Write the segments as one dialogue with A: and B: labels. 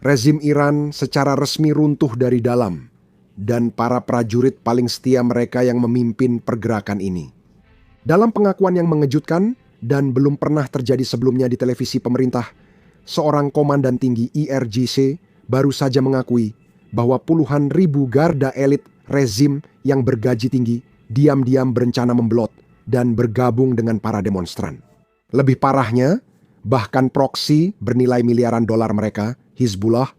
A: Rezim Iran secara resmi runtuh dari dalam, dan para prajurit paling setia mereka yang memimpin pergerakan ini. Dalam pengakuan yang mengejutkan dan belum pernah terjadi sebelumnya di televisi pemerintah, seorang komandan tinggi IRGC baru saja mengakui bahwa puluhan ribu garda elit rezim yang bergaji tinggi diam-diam berencana membelot dan bergabung dengan para demonstran. Lebih parahnya, bahkan proksi bernilai miliaran dolar mereka, Hizbullah,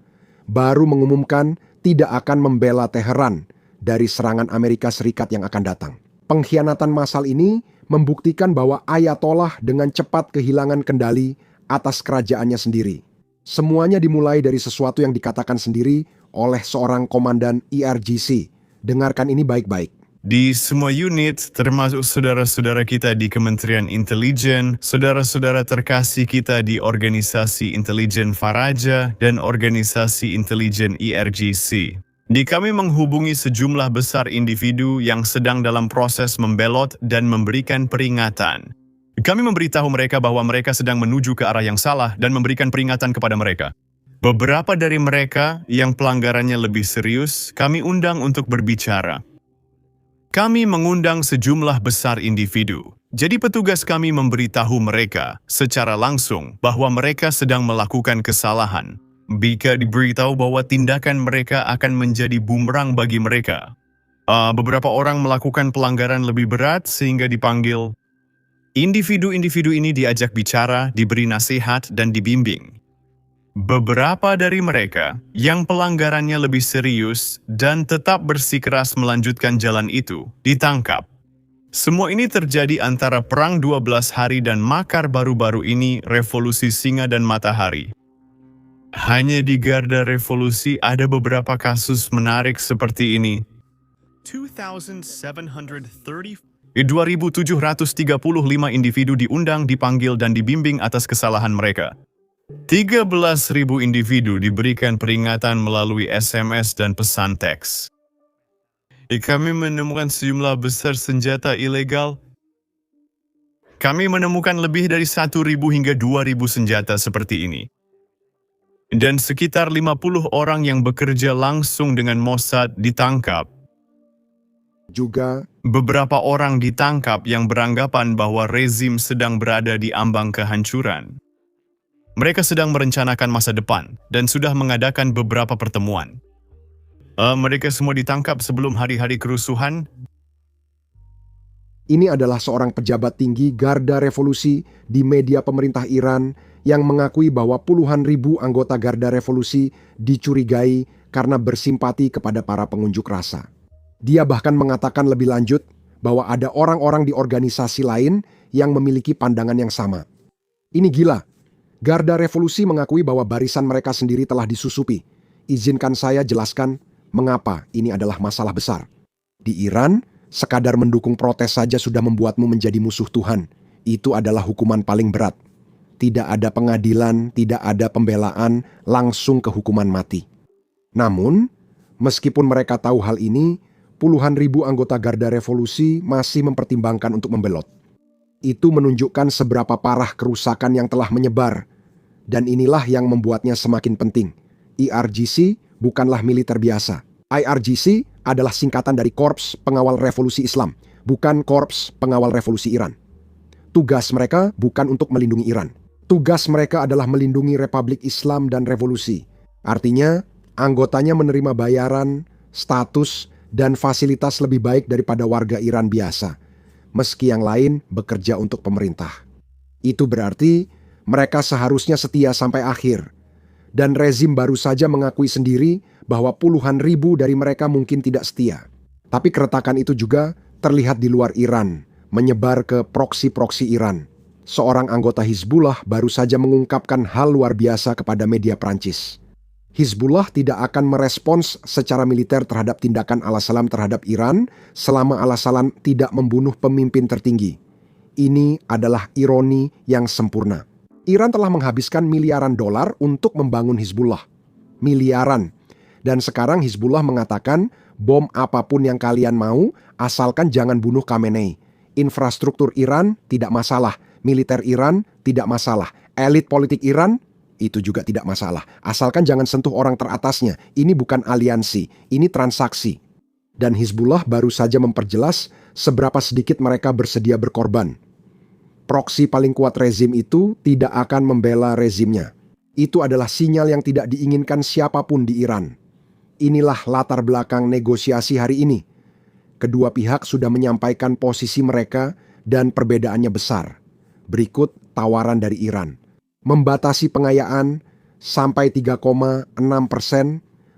A: baru mengumumkan tidak akan membela Teheran dari serangan Amerika Serikat yang akan datang. Pengkhianatan massal ini membuktikan bahwa Ayatollah dengan cepat kehilangan kendali atas kerajaannya sendiri. Semuanya dimulai dari sesuatu yang dikatakan sendiri oleh seorang komandan IRGC. Dengarkan ini baik-baik.
B: Di semua unit, termasuk saudara-saudara kita di Kementerian Intelijen, saudara-saudara terkasih kita di Organisasi Intelijen Faraja dan Organisasi Intelijen IRGC. Kami menghubungi sejumlah besar individu yang sedang dalam proses membelot dan memberikan peringatan. Kami memberitahu mereka bahwa mereka sedang menuju ke arah yang salah dan memberikan peringatan kepada mereka. Beberapa dari mereka yang pelanggarannya lebih serius, kami undang untuk berbicara. Kami mengundang sejumlah besar individu. Jadi petugas kami memberitahu mereka secara langsung bahwa mereka sedang melakukan kesalahan. Jika diberitahu bahwa tindakan mereka akan menjadi bumerang bagi mereka. Beberapa orang melakukan pelanggaran lebih berat sehingga dipanggil. Individu-individu ini diajak bicara, diberi nasihat, dan dibimbing. Beberapa dari mereka yang pelanggarannya lebih serius dan tetap bersikeras melanjutkan jalan itu ditangkap. Semua ini terjadi antara Perang 12 Hari dan makar baru-baru ini Revolusi Singa dan Matahari. Hanya di Garda Revolusi ada beberapa kasus menarik seperti ini. 2,735 individu diundang, dipanggil, dan dibimbing atas kesalahan mereka. 13.000 individu diberikan peringatan melalui SMS dan pesan teks. Kami menemukan sejumlah besar senjata ilegal. Kami menemukan lebih dari 1.000 hingga 2.000 senjata seperti ini. Dan sekitar 50 orang yang bekerja langsung dengan Mossad ditangkap.
A: Juga,
B: beberapa orang ditangkap yang beranggapan bahwa rezim sedang berada di ambang kehancuran. Mereka sedang merencanakan masa depan dan sudah mengadakan beberapa pertemuan. Mereka semua ditangkap sebelum hari-hari kerusuhan.
A: Ini adalah seorang pejabat tinggi Garda Revolusi di media pemerintah Iran yang mengakui bahwa puluhan ribu anggota Garda Revolusi dicurigai karena bersimpati kepada para pengunjuk rasa. Dia bahkan mengatakan lebih lanjut bahwa ada orang-orang di organisasi lain yang memiliki pandangan yang sama. Ini gila. Garda Revolusi mengakui bahwa barisan mereka sendiri telah disusupi. Izinkan saya jelaskan mengapa ini adalah masalah besar. Di Iran, sekadar mendukung protes saja sudah membuatmu menjadi musuh Tuhan. Itu adalah hukuman paling berat. Tidak ada pengadilan, tidak ada pembelaan, langsung ke hukuman mati. Namun, meskipun mereka tahu hal ini, puluhan ribu anggota Garda Revolusi masih mempertimbangkan untuk membelot. Itu menunjukkan seberapa parah kerusakan yang telah menyebar. Dan inilah yang membuatnya semakin penting. IRGC bukanlah militer biasa. IRGC adalah singkatan dari Korps Pengawal Revolusi Islam, bukan Korps Pengawal Revolusi Iran. Tugas mereka bukan untuk melindungi Iran. Tugas mereka adalah melindungi Republik Islam dan revolusi. Artinya, anggotanya menerima bayaran, status, dan fasilitas lebih baik daripada warga Iran biasa, meski yang lain bekerja untuk pemerintah. Itu berarti mereka seharusnya setia sampai akhir. Dan rezim baru saja mengakui sendiri bahwa puluhan ribu dari mereka mungkin tidak setia. Tapi keretakan itu juga terlihat di luar Iran, menyebar ke proksi-proksi Iran. Seorang anggota Hizbullah baru saja mengungkapkan hal luar biasa kepada media Prancis. Hizbullah tidak akan merespons secara militer terhadap tindakan Al-Salam terhadap Iran selama Al-Salam tidak membunuh pemimpin tertinggi. Ini adalah ironi yang sempurna. Iran telah menghabiskan miliaran dolar untuk membangun Hizbullah. Miliaran. Dan sekarang Hizbullah mengatakan bom apapun yang kalian mau asalkan jangan bunuh Khamenei. Infrastruktur Iran tidak masalah. Militer Iran tidak masalah. Elit politik Iran Itu juga tidak masalah. Asalkan jangan sentuh orang teratasnya. Ini bukan aliansi, ini transaksi. Dan Hizbullah baru saja memperjelas seberapa sedikit mereka bersedia berkorban. Proksi paling kuat rezim itu tidak akan membela rezimnya. Itu adalah sinyal yang tidak diinginkan siapapun di Iran. Inilah latar belakang negosiasi hari ini. Kedua pihak sudah menyampaikan posisi mereka dan perbedaannya besar. Berikut tawaran dari Iran. Membatasi pengayaan sampai 3,6%,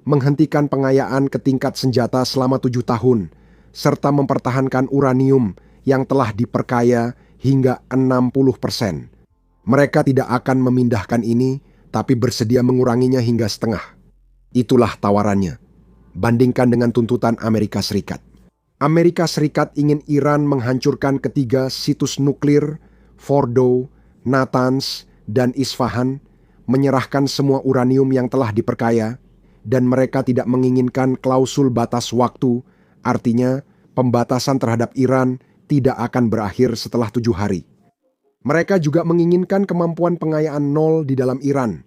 A: menghentikan pengayaan ke tingkat senjata selama 7 tahun, serta mempertahankan uranium yang telah diperkaya hingga 60%. Mereka tidak akan memindahkan ini, tapi bersedia menguranginya hingga setengah. Itulah tawarannya. Bandingkan dengan tuntutan Amerika Serikat. Amerika Serikat ingin Iran menghancurkan ketiga situs nuklir, Fordow, Natanz, dan Isfahan, menyerahkan semua uranium yang telah diperkaya, dan mereka tidak menginginkan klausul batas waktu, artinya pembatasan terhadap Iran tidak akan berakhir setelah 7 hari. Mereka juga menginginkan kemampuan pengayaan nol di dalam Iran.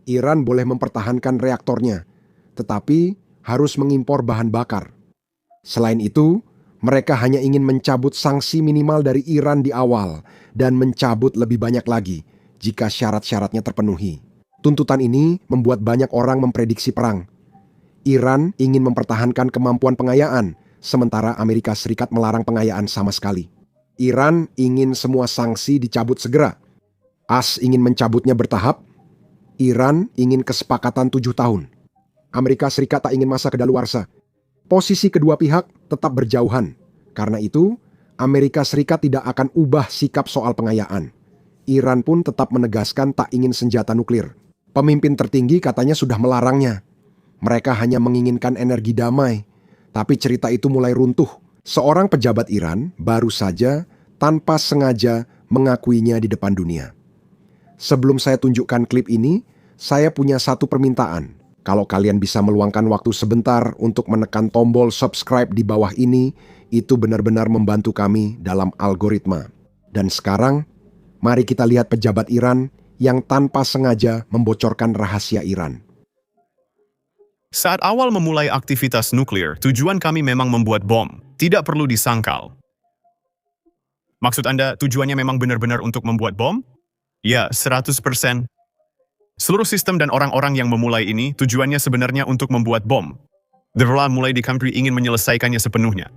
A: Iran boleh mempertahankan reaktornya, tetapi harus mengimpor bahan bakar. Selain itu, mereka hanya ingin mencabut sanksi minimal dari Iran di awal dan mencabut lebih banyak lagi jika syarat-syaratnya terpenuhi. Tuntutan ini membuat banyak orang memprediksi perang. Iran ingin mempertahankan kemampuan pengayaan, sementara Amerika Serikat melarang pengayaan sama sekali. Iran ingin semua sanksi dicabut segera. AS ingin mencabutnya bertahap. Iran ingin kesepakatan 7 tahun. Amerika Serikat tak ingin masa kedaluarsa. Posisi kedua pihak tetap berjauhan. Karena itu, Amerika Serikat tidak akan ubah sikap soal pengayaan. Iran pun tetap menegaskan tak ingin senjata nuklir. Pemimpin tertinggi katanya sudah melarangnya. Mereka hanya menginginkan energi damai. Tapi cerita itu mulai runtuh. Seorang pejabat Iran baru saja tanpa sengaja mengakuinya di depan dunia. Sebelum saya tunjukkan klip ini, saya punya satu permintaan. Kalau kalian bisa meluangkan waktu sebentar untuk menekan tombol subscribe di bawah ini, itu benar-benar membantu kami dalam algoritma. Dan sekarang, mari kita lihat pejabat Iran yang tanpa sengaja membocorkan rahasia Iran.
B: Saat awal memulai aktivitas nuklir, tujuan kami memang membuat bom. Tidak perlu disangkal. Maksud Anda tujuannya memang benar-benar untuk membuat bom? Ya, 100%. Seluruh sistem dan orang-orang yang memulai ini tujuannya sebenarnya untuk membuat bom. Deverla mulai di country ingin menyelesaikannya sepenuhnya.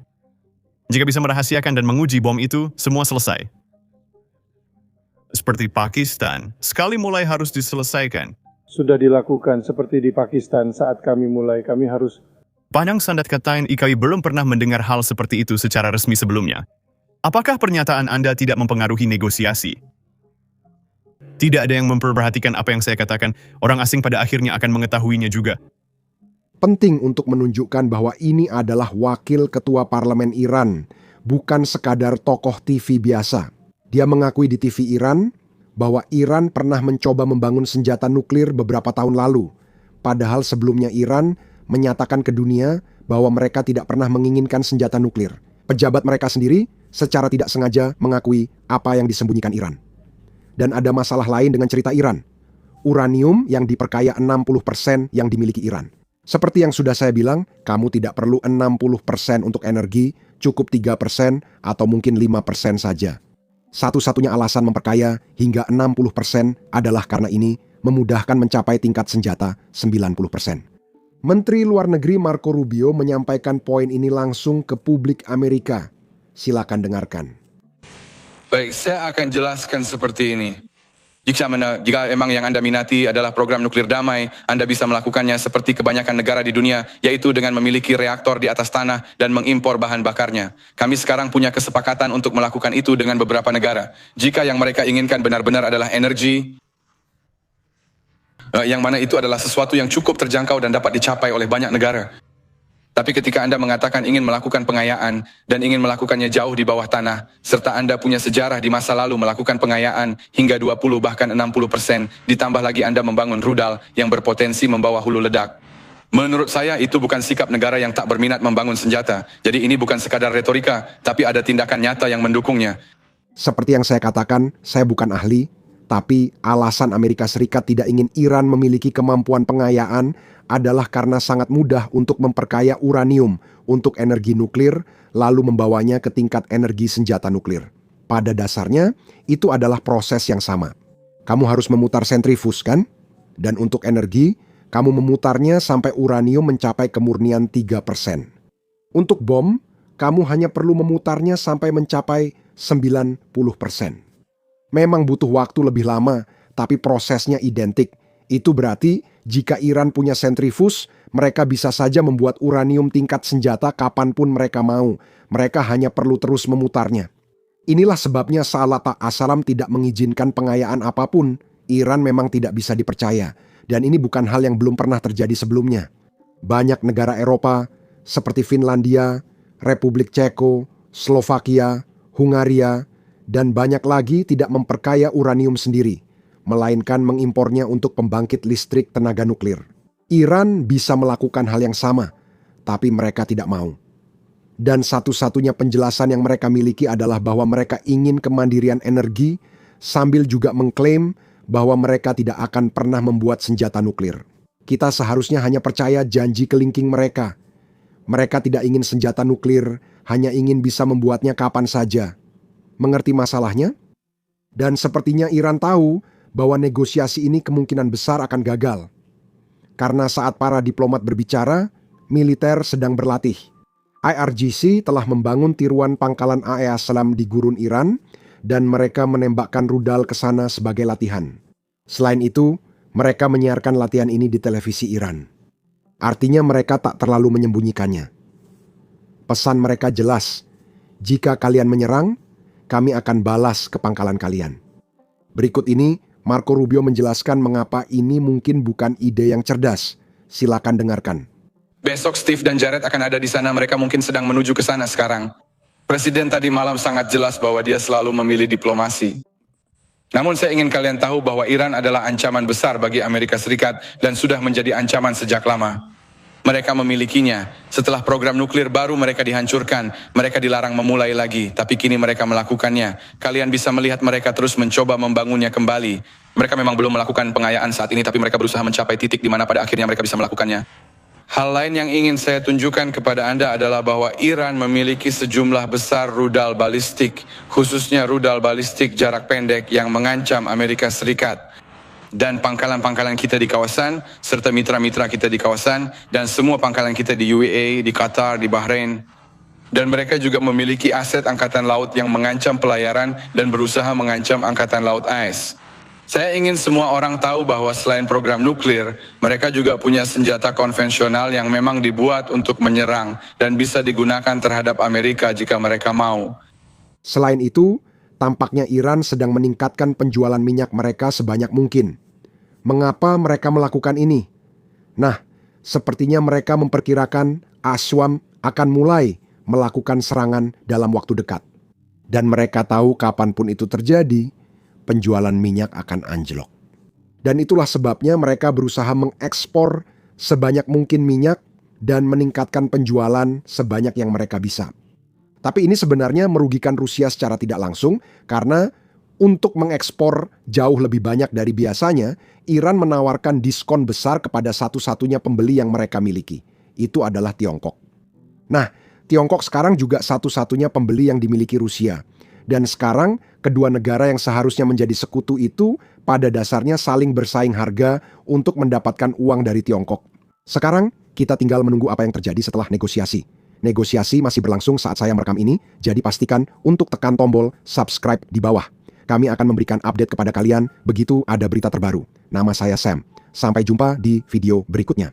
B: Jika bisa merahasiakan dan menguji bom itu, semua selesai. Seperti Pakistan, sekali mulai harus diselesaikan.
C: Sudah dilakukan seperti di Pakistan saat kami mulai, kami harus...
B: Panjang sandat katain IKI belum pernah mendengar hal seperti itu secara resmi sebelumnya. Apakah pernyataan Anda tidak mempengaruhi negosiasi? Tidak ada yang memperhatikan apa yang saya katakan, orang asing pada akhirnya akan mengetahuinya juga.
A: Penting untuk menunjukkan bahwa ini adalah wakil ketua parlemen Iran, bukan sekadar tokoh TV biasa. Dia mengakui di TV Iran bahwa Iran pernah mencoba membangun senjata nuklir beberapa tahun lalu. Padahal sebelumnya Iran menyatakan ke dunia bahwa mereka tidak pernah menginginkan senjata nuklir. Pejabat mereka sendiri secara tidak sengaja mengakui apa yang disembunyikan Iran. Dan ada masalah lain dengan cerita Iran. Uranium yang diperkaya 60% yang dimiliki Iran. Seperti yang sudah saya bilang, kamu tidak perlu 60% untuk energi, cukup 3% atau mungkin 5% saja. Satu-satunya alasan memperkaya hingga 60% adalah karena ini memudahkan mencapai tingkat senjata 90%. Menteri Luar Negeri Marco Rubio menyampaikan poin ini langsung ke publik Amerika. Silakan dengarkan.
D: Baik, saya akan jelaskan seperti ini. Jika emang yang Anda minati adalah program nuklir damai, Anda bisa melakukannya seperti kebanyakan negara di dunia, yaitu dengan memiliki reaktor di atas tanah dan mengimpor bahan bakarnya. Kami sekarang punya kesepakatan untuk melakukan itu dengan beberapa negara. Jika yang mereka inginkan benar-benar adalah energi, yang mana itu adalah sesuatu yang cukup terjangkau dan dapat dicapai oleh banyak negara. Tapi ketika Anda mengatakan ingin melakukan pengayaan dan ingin melakukannya jauh di bawah tanah, serta Anda punya sejarah di masa lalu melakukan pengayaan hingga 20 bahkan 60%, ditambah lagi Anda membangun rudal yang berpotensi membawa hulu ledak. Menurut saya itu bukan sikap negara yang tak berminat membangun senjata. Jadi ini bukan sekadar retorika, tapi ada tindakan nyata yang mendukungnya.
A: Seperti yang saya katakan, saya bukan ahli, Tapi alasan Amerika Serikat tidak ingin Iran memiliki kemampuan pengayaan adalah karena sangat mudah untuk memperkaya uranium untuk energi nuklir lalu membawanya ke tingkat energi senjata nuklir. Pada dasarnya, itu adalah proses yang sama. Kamu harus memutar sentrifus, kan? Dan untuk energi, kamu memutarnya sampai uranium mencapai kemurnian 3%. Untuk bom, kamu hanya perlu memutarnya sampai mencapai 90%. Memang butuh waktu lebih lama, tapi prosesnya identik. Itu berarti jika Iran punya sentrifus, mereka bisa saja membuat uranium tingkat senjata kapanpun mereka mau. Mereka hanya perlu terus memutarnya. Inilah sebabnya Salah As-Salam tidak mengizinkan pengayaan apapun. Iran memang tidak bisa dipercaya. Dan ini bukan hal yang belum pernah terjadi sebelumnya. Banyak negara Eropa, seperti Finlandia, Republik Ceko, Slovakia, Hungaria, dan banyak lagi tidak memperkaya uranium sendiri, melainkan mengimpornya untuk pembangkit listrik tenaga nuklir. Iran bisa melakukan hal yang sama, tapi mereka tidak mau. Dan satu-satunya penjelasan yang mereka miliki adalah bahwa mereka ingin kemandirian energi sambil juga mengklaim bahwa mereka tidak akan pernah membuat senjata nuklir. Kita seharusnya hanya percaya janji kelingking mereka. Mereka tidak ingin senjata nuklir, hanya ingin bisa membuatnya kapan saja. Mengerti masalahnya? Dan sepertinya Iran tahu bahwa negosiasi ini kemungkinan besar akan gagal. Karena saat para diplomat berbicara, militer sedang berlatih. IRGC telah membangun tiruan pangkalan AE-Salam di gurun Iran dan mereka menembakkan rudal ke sana sebagai latihan. Selain itu, mereka menyiarkan latihan ini di televisi Iran. Artinya mereka tak terlalu menyembunyikannya. Pesan mereka jelas, jika kalian menyerang, kami akan balas ke pangkalan kalian. Berikut ini, Marco Rubio menjelaskan mengapa ini mungkin bukan ide yang cerdas. Silakan dengarkan.
D: Besok Steve dan Jared akan ada di sana, mereka mungkin sedang menuju ke sana sekarang. Presiden tadi malam sangat jelas bahwa dia selalu memilih diplomasi. Namun saya ingin kalian tahu bahwa Iran adalah ancaman besar bagi Amerika Serikat dan sudah menjadi ancaman sejak lama. Mereka memilikinya. Setelah program nuklir baru mereka dihancurkan, mereka dilarang memulai lagi, tapi kini mereka melakukannya. Kalian bisa melihat mereka terus mencoba membangunnya kembali. Mereka memang belum melakukan pengayaan saat ini, tapi mereka berusaha mencapai titik di mana pada akhirnya mereka bisa melakukannya. Hal lain yang ingin saya tunjukkan kepada Anda adalah bahwa Iran memiliki sejumlah besar rudal balistik, khususnya rudal balistik jarak pendek yang mengancam Amerika Serikat. Dan pangkalan-pangkalan kita di kawasan, serta mitra-mitra kita di kawasan, dan semua pangkalan kita di UAE, di Qatar, di Bahrain. Dan mereka juga memiliki aset angkatan laut yang mengancam pelayaran dan berusaha mengancam angkatan laut AS. Saya ingin semua orang tahu bahwa selain program nuklir, mereka juga punya senjata konvensional yang memang dibuat untuk menyerang dan bisa digunakan terhadap Amerika jika mereka mau.
A: Selain itu, tampaknya Iran sedang meningkatkan penjualan minyak mereka sebanyak mungkin. Mengapa mereka melakukan ini? Nah, sepertinya mereka memperkirakan Aswam akan mulai melakukan serangan dalam waktu dekat. Dan mereka tahu kapanpun itu terjadi, penjualan minyak akan anjlok. Dan itulah sebabnya mereka berusaha mengekspor sebanyak mungkin minyak dan meningkatkan penjualan sebanyak yang mereka bisa. Tapi ini sebenarnya merugikan Rusia secara tidak langsung karena untuk mengekspor jauh lebih banyak dari biasanya, Iran menawarkan diskon besar kepada satu-satunya pembeli yang mereka miliki. Itu adalah Tiongkok. Nah, Tiongkok sekarang juga satu-satunya pembeli yang dimiliki Rusia. Dan sekarang kedua negara yang seharusnya menjadi sekutu itu pada dasarnya saling bersaing harga untuk mendapatkan uang dari Tiongkok. Sekarang kita tinggal menunggu apa yang terjadi setelah negosiasi. Negosiasi masih berlangsung saat saya merekam ini, jadi pastikan untuk tekan tombol subscribe di bawah. Kami akan memberikan update kepada kalian begitu ada berita terbaru. Nama saya Sam. Sampai jumpa di video berikutnya.